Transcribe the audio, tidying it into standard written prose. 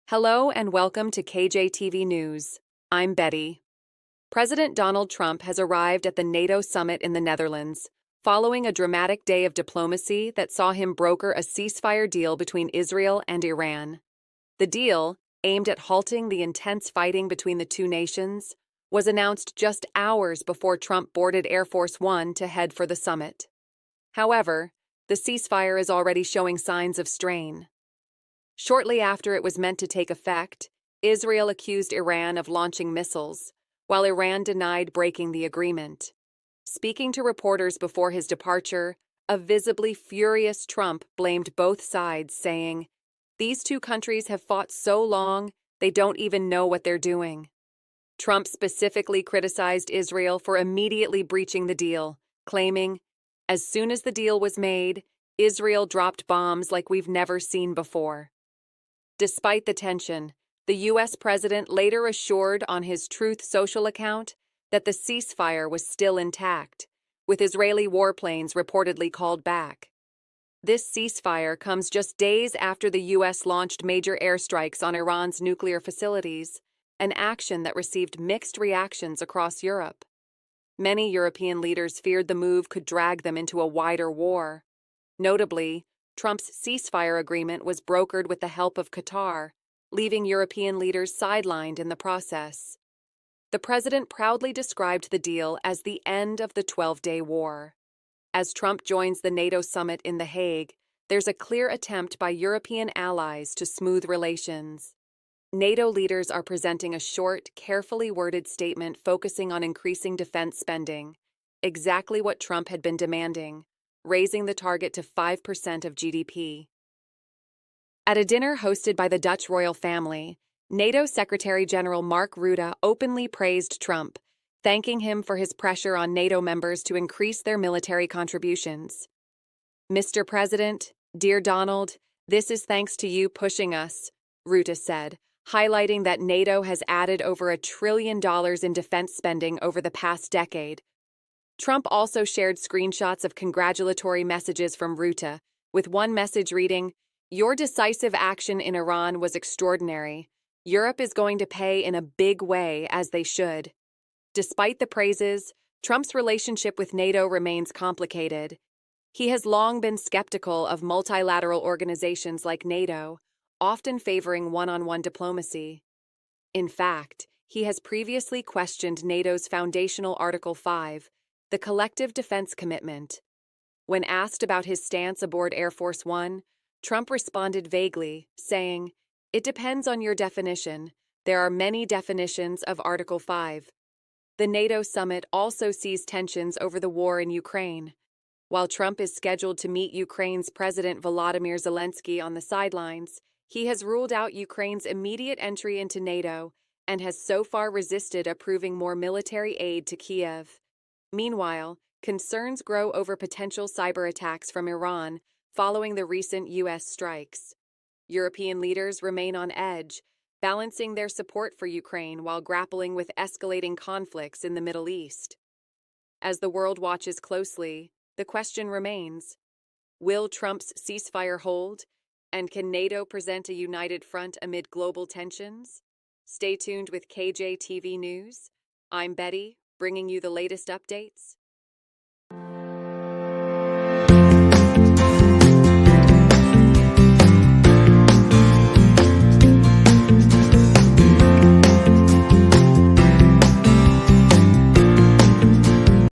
Hello and welcome to KJTV News. I'm Betty. President Donald Trump has arrived at the NATO Summit in the Netherlands, following a dramatic day of diplomacy that saw him broker a ceasefire deal between Israel and Iran. The deal, aimed at halting the intense fighting between the two nations, was announced just hours before Trump boarded Air Force One to head for the summit. However, the ceasefire is already showing signs of strain. Shortly after it was meant to take effect, Israel accused Iran of launching missiles, while Iran denied breaking the agreement. Speaking to reporters before his departure, a visibly furious Trump blamed both sides, saying, "These two countries have fought so long, they don't even know what they're doing." Trump specifically criticized Israel for immediately breaching the deal, claiming, "As soon as the deal was made, Israel dropped bombs like we've never seen before." Despite the tension, the U.S. president later assured on his Truth Social account that the ceasefire was still intact, with Israeli warplanes reportedly called back. This ceasefire comes just days after the U.S. launched major airstrikes on Iran's nuclear facilities, an action that received mixed reactions across Europe. Many European leaders feared the move could drag them into a wider war. Notably, Trump's ceasefire agreement was brokered with the help of Qatar, leaving European leaders sidelined in the process. The president proudly described the deal as the end of the 12-day war. As Trump joins the NATO summit in The Hague, there's a clear attempt by European allies to smooth relations. NATO leaders are presenting a short, carefully worded statement focusing on increasing defense spending, exactly what Trump had been demanding, raising the target to 5% of GDP. At a dinner hosted by the Dutch royal family, NATO Secretary General Mark Rutte openly praised Trump, thanking him for his pressure on NATO members to increase their military contributions. "Mr. President, dear Donald, this is thanks to you pushing us," Rutte said, highlighting that NATO has added over $1 trillion in defense spending over the past decade. Trump also shared screenshots of congratulatory messages from Rutte, with one message reading, "Your decisive action in Iran was extraordinary. Europe is going to pay in a big way, as they should." Despite the praises, Trump's relationship with NATO remains complicated. He has long been skeptical of multilateral organizations like NATO, often favoring one-on-one diplomacy. In fact, he has previously questioned NATO's foundational Article 5, the collective defense commitment. When asked about his stance aboard Air Force One, Trump responded vaguely, saying, "It depends on your definition. There are many definitions of Article 5. The NATO summit also sees tensions over the war in Ukraine. While Trump is scheduled to meet Ukraine's President Volodymyr Zelensky on the sidelines, he has ruled out Ukraine's immediate entry into NATO and has so far resisted approving more military aid to Kiev. Meanwhile, concerns grow over potential cyber attacks from Iran following the recent U.S. strikes. European leaders remain on edge, balancing their support for Ukraine while grappling with escalating conflicts in the Middle East. As the world watches closely, the question remains, will Trump's ceasefire hold, and can NATO present a united front amid global tensions? Stay tuned with KJTV News. I'm Betty, bringing you the latest updates.